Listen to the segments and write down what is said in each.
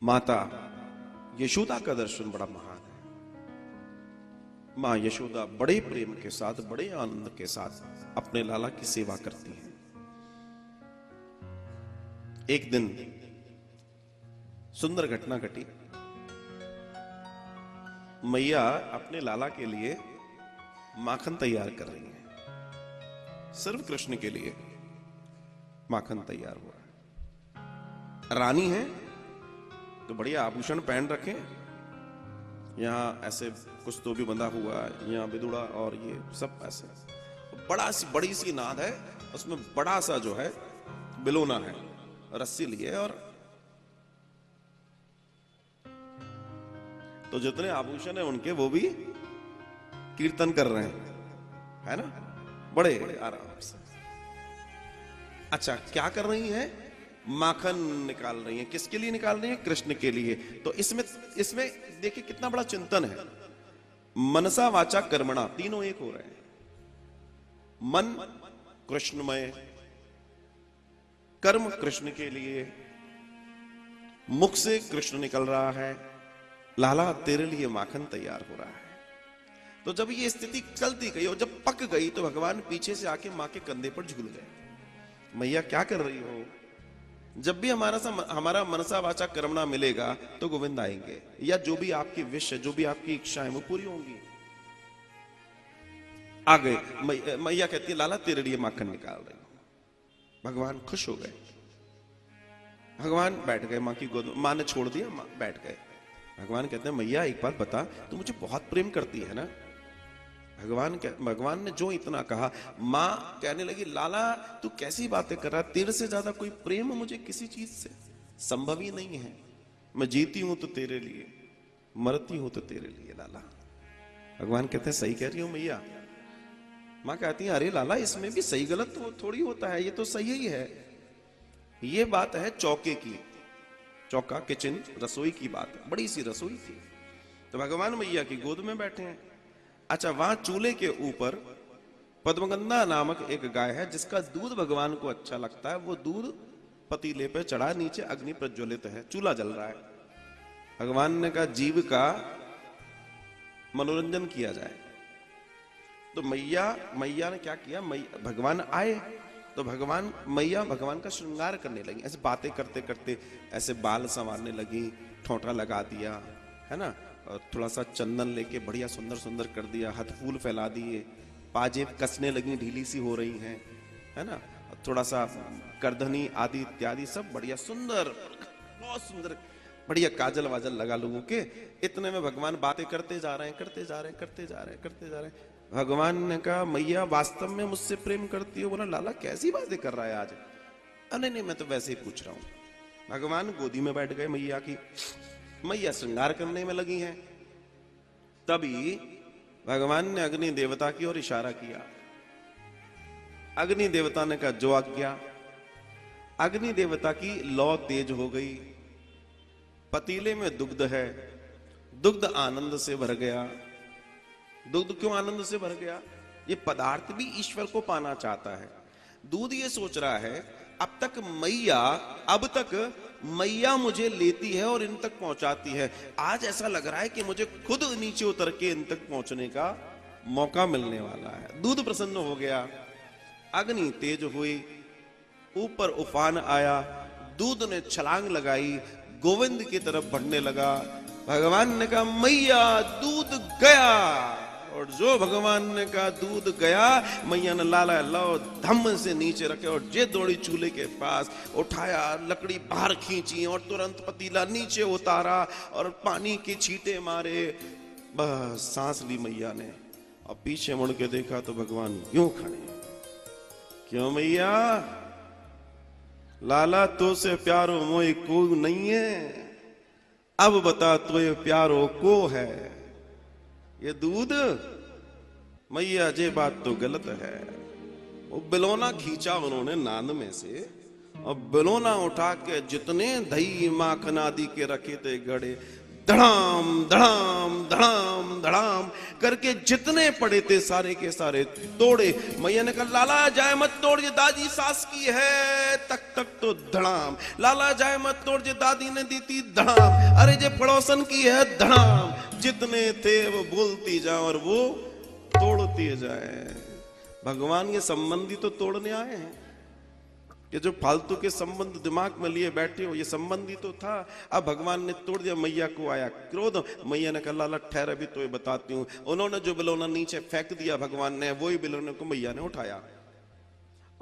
माता यशोदा का दर्शन बड़ा महान है। मां यशोदा बड़े प्रेम के साथ, बड़े आनंद के साथ अपने लाला की सेवा करती हैं। एक दिन सुंदर घटना घटी। मैया अपने लाला के लिए माखन तैयार कर रही हैं। सिर्फ कृष्ण के लिए माखन तैयार हुआ है। रानी है तो बढ़िया आभूषण पहन रखे, यहां ऐसे कुछ तो भी बंधा हुआ है, यहां बिदुड़ा और ये सब ऐसे बड़ी सी नाद है, उसमें बड़ा सा जो है बिलोना है, रस्सी लिए और तो जितने आभूषण है उनके वो भी कीर्तन कर रहे हैं, है ना, बड़े आराम से। अच्छा, क्या कर रही हैं? माखन निकाल रही हैं। किसके लिए निकाल रही हैं? कृष्ण के लिए। तो इसमें देखिए कितना बड़ा चिंतन है। मनसा वाचा कर्मणा तीनों एक हो रहे हैं। मन कृष्णमय, कर्म कृष्ण के लिए, मुख से कृष्ण निकल रहा है, लाला तेरे लिए माखन तैयार हो रहा है। तो जब ये स्थिति चलती गई और जब पक गई तो भगवान पीछे से आके मां के कंधे पर झूल गए। मैया क्या कर रही हो? जब भी हमारा मनसा वाचा कर्मणा मिलेगा तो गोविंद आएंगे, या जो भी आपकी विश है, जो भी आपकी इच्छा है वो पूरी होंगी। आ गए। मैया कहती है लाला तेरे लिए माखन निकाल रही हूं। भगवान खुश हो गए। भगवान बैठ गए मां की गोद में। मां ने छोड़ दिया, मां बैठ गए। भगवान कहते हैं मैया एक बात बता, तू मुझे बहुत प्रेम करती है ना? भगवान ने जो इतना कहा, मां कहने लगी लाला तू कैसी बातें कर रहा है, तेरे से ज्यादा कोई प्रेम मुझे किसी चीज से संभव ही नहीं है। मैं जीती हूं तो तेरे लिए, मरती हूं तो तेरे लिए लाला। भगवान कहते हैं सही कह रही हूं मैया। मां कहती है अरे लाला इसमें भी सही गलत तो थोड़ी होता है, ये तो सही ही है। ये बात है चौके की, चौका किचन रसोई की बात है। बड़ी सी रसोई थी तो भगवान मैया की गोद में बैठे हैं। अच्छा, वहां चूल्हे के ऊपर पद्मगंधा नामक एक गाय है जिसका दूध भगवान को अच्छा लगता है। वो दूध पतीले पे चढ़ा, नीचे अग्नि प्रज्वलित है, चूल्हा जल रहा है। भगवान ने कहा जीव का मनोरंजन किया जाए। तो मैया ने क्या किया, भगवान आए तो मैया भगवान का श्रृंगार करने लगी। ऐसे बातें करते करते ऐसे बाल संवारने लगी, ठोंठा लगा दिया, है ना, और थोड़ा सा चंदन लेके बढ़िया सुंदर सुंदर कर दिया, हाथ फूल फैला दिए, पाजेब कसने लगी, ढीली सी हो रही हैं, है ना, थोड़ा सा करधनी आदि इत्यादि सब बढ़िया सुंदर, बहुत सुंदर, बढ़िया काजल वाजल लगा लोगों के। इतने में भगवान बातें करते जा रहे हैं, करते जा रहे हैं, करते जा रहे हैं, करते जा रहे हैं। भगवान ने कहा मैया वास्तव में मुझसे प्रेम करती हो? बोला लाला कैसी बातें कर रहा है आज? अरे नहीं मैं तो वैसे ही पूछ रहा हूं। भगवान गोदी में बैठ गए मैया की। मैया श्रृंगार करने में लगी हैं। तभी भगवान ने अग्नि देवता की ओर इशारा किया। अग्नि देवता ने कहा जो आज्ञा। अग्नि देवता की लौ तेज हो गई। पतीले में दुग्ध है, दुग्ध आनंद से भर गया। दूध क्यों आनंद से भर गया? ये पदार्थ भी ईश्वर को पाना चाहता है। दूध ये सोच रहा है अब तक मैया मुझे लेती है और इन तक पहुंचाती है, आज ऐसा लग रहा है कि मुझे खुद नीचे उतर के इन तक पहुंचने का मौका मिलने वाला है। दूध प्रसन्न हो गया, अग्नि तेज हुई, ऊपर उफान आया, दूध ने छलांग लगाई, गोविंद की तरफ बढ़ने लगा। भगवान ने कहा मैया दूध गया, और जो भगवान ने कहा दूध गया, मैया ने लाला लो धम्म से नीचे रखे और जे दौड़ी चूल्हे के पास, उठाया, लकड़ी बाहर खींची और तुरंत पतीला नीचे उतारा और पानी के छींटे मारे। बस सांस ली मैया ने और पीछे मुड़ के देखा तो भगवान यूं खड़े। क्यों मैया? लाला तो से प्यारो मोई को नहीं है, अब बता तो ये प्यारो को है ये दूध? मैया जे बात तो गलत है। वो बिलोना खींचा उन्होंने नांद में से और बिलोना उठा के जितने दही माखन आदि के रखे थे गड़े, धड़ाम धड़ाम धड़ाम धड़ाम करके जितने पड़े थे सारे के सारे तोड़े। मैया ने कहा लाला जाए मत तोड़, ये दादी सास की है। तक तक तो धड़ाम। लाला जाए मत तोड़, ये दादी ने दी थी धड़ाम। अरे जे पड़ोसन की है धड़ाम। जितने थे वो बोलती जाए और वो तोड़ती जाए। भगवान ये संबंधी तो तोड़ने आए हैं। ये जो फालतू के संबंध दिमाग में लिए बैठे हो, ये संबंधी तो था। अब भगवान ने तोड़ दिया। मैया को आया क्रोध। मैया ने कहा लाला ठहर, अभी तो ये बताती हूँ। उन्होंने जो बिलोना नीचे फेंक दिया भगवान ने, वही बिलोने को मैया ने उठाया।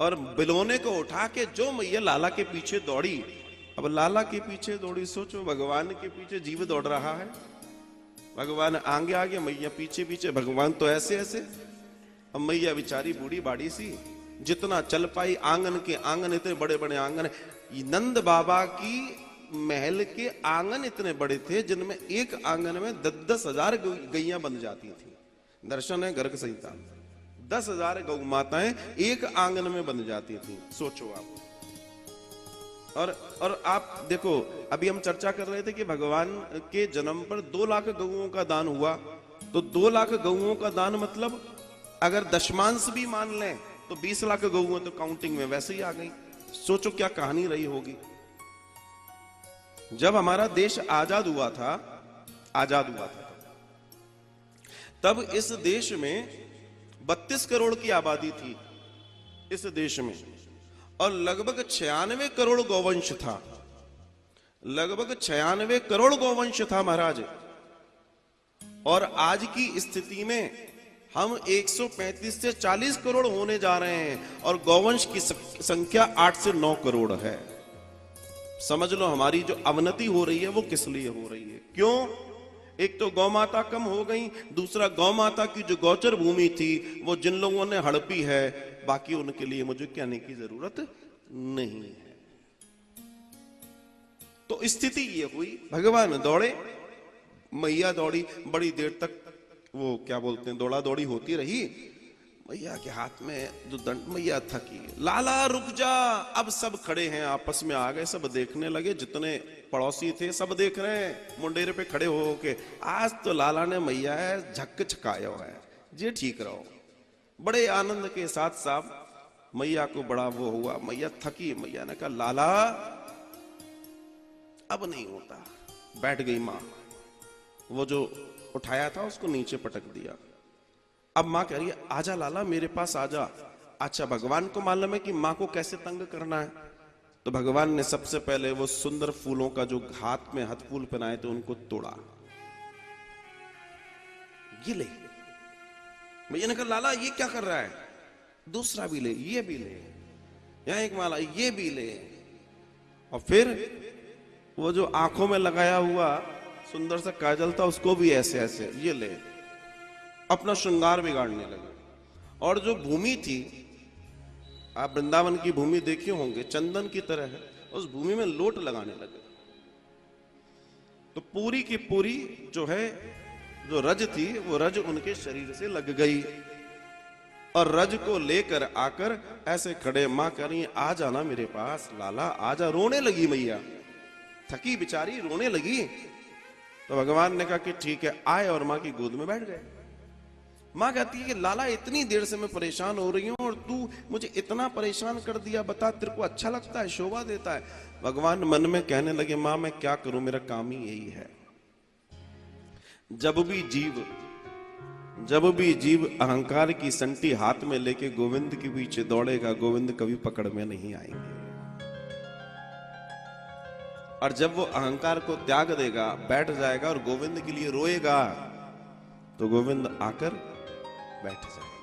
और बिलोने को उठा के जो मैया लाला के पीछे दौड़ी। अब लाला के पीछे दौड़ी, सोचो भगवान के पीछे जीव दौड़ रहा है। भगवान आगे आगे, मैया पीछे पीछे। भगवान तो ऐसे ऐसे। अब मैया बेचारी बूढ़ी बाड़ी सी, जितना चल पाई। आंगन के आंगन इतने बड़े बड़े आंगन। नंद बाबा की महल के आंगन इतने बड़े थे जिनमें एक आंगन में 10,000 गैयां बन जाती थी। दर्शन है गर्ग संहिता। 10,000 गौ माताएं एक आंगन में बन जाती थी। सोचो आप। और आप देखो, अभी हम चर्चा कर रहे थे कि भगवान के जन्म पर 2 लाख गौओं का दान हुआ। तो 2 लाख गौओं का दान मतलब अगर दशमांश भी मान लें तो 20 लाख गऊ तो काउंटिंग में वैसे ही आ गई। सोचो क्या कहानी रही होगी। जब हमारा देश आजाद हुआ था तब इस देश में 32 करोड़ की आबादी थी इस देश में, और लगभग 96 करोड़ गौवंश था। लगभग 96 करोड़ गौवंश था महाराज। और आज की स्थिति में हम 135 से 40 करोड़ होने जा रहे हैं और गौवंश की संख्या 8 से 9 करोड़ है। समझ लो हमारी जो अवनति हो रही है वो किस लिए हो रही है। क्यों? एक तो गौ माता कम हो गई, दूसरा गौ माता की जो गोचर भूमि थी वो जिन लोगों ने हड़पी है, बाकी उनके लिए मुझे कहने की जरूरत नहीं है। तो स्थिति ये हुई। भगवान दौड़े, मैया दौड़ी, बड़ी देर तक वो क्या बोलते हैं दौड़ा दौड़ी होती रही। मैया के हाथ में जो दंड, मैया थकी। लाला रुक जा। अब सब खड़े हैं, आपस में आ गए, सब देखने लगे। जितने पड़ोसी थे सब देख रहे हैं मुंडेरे पे खड़े हो के। आज तो लाला ने मैया है झक छकाया हुआ है, जे ठीक रहो। बड़े आनंद के साथ साथ मैया को बड़ा वो हुआ। मैया थकी। मैया ने कहा लाला अब नहीं होता। बैठ गई माँ। वो जो उठाया था उसको नीचे पटक दिया। अब मां कह रही है आजा लाला मेरे पास आजा। अच्छा, भगवान को मालूम है कि मां को कैसे तंग करना है। तो भगवान ने सबसे पहले वो सुंदर फूलों का जो हाथ में हाथ फूल पहनाए थे उनको तोड़ा। ये ले। मैया ने कहा लाला ये क्या कर रहा है? दूसरा भी ले, ये भी ले, यहां एक माला, ये भी ले। और फिर वो जो आंखों में लगाया हुआ सुंदर सा काजल था उसको भी ऐसे ऐसे ये ले। अपना श्रृंगार बिगाड़ने लगे। और जो भूमि थी, आप वृंदावन की भूमि देखे होंगे, चंदन की तरह है, उस भूमि में लोट लगाने लगे। तो पूरी की पूरी जो है जो रज थी वो रज उनके शरीर से लग गई। और रज को लेकर आकर ऐसे खड़े। मां कह रही है आ जाना मेरे पास लाला आजा। रोने लगी मैया, थकी बेचारी रोने लगी। तो भगवान ने कहा कि ठीक है, आए और मां की गोद में बैठ गए। मां कहती है कि लाला इतनी देर से मैं परेशान हो रही हूं और तू मुझे इतना परेशान कर दिया, बता तेरे को अच्छा लगता है, शोभा देता है? भगवान मन में कहने लगे मां मैं क्या करूं, मेरा काम ही यही है। जब भी जीव अहंकार की संटी हाथ में लेके गोविंद के पीछे दौड़ेगा, गोविंद कभी पकड़ में नहीं आएंगे। और जब वो अहंकार को त्याग देगा, बैठ जाएगा और गोविंद के लिए रोएगा, तो गोविंद आकर बैठ जाएगा।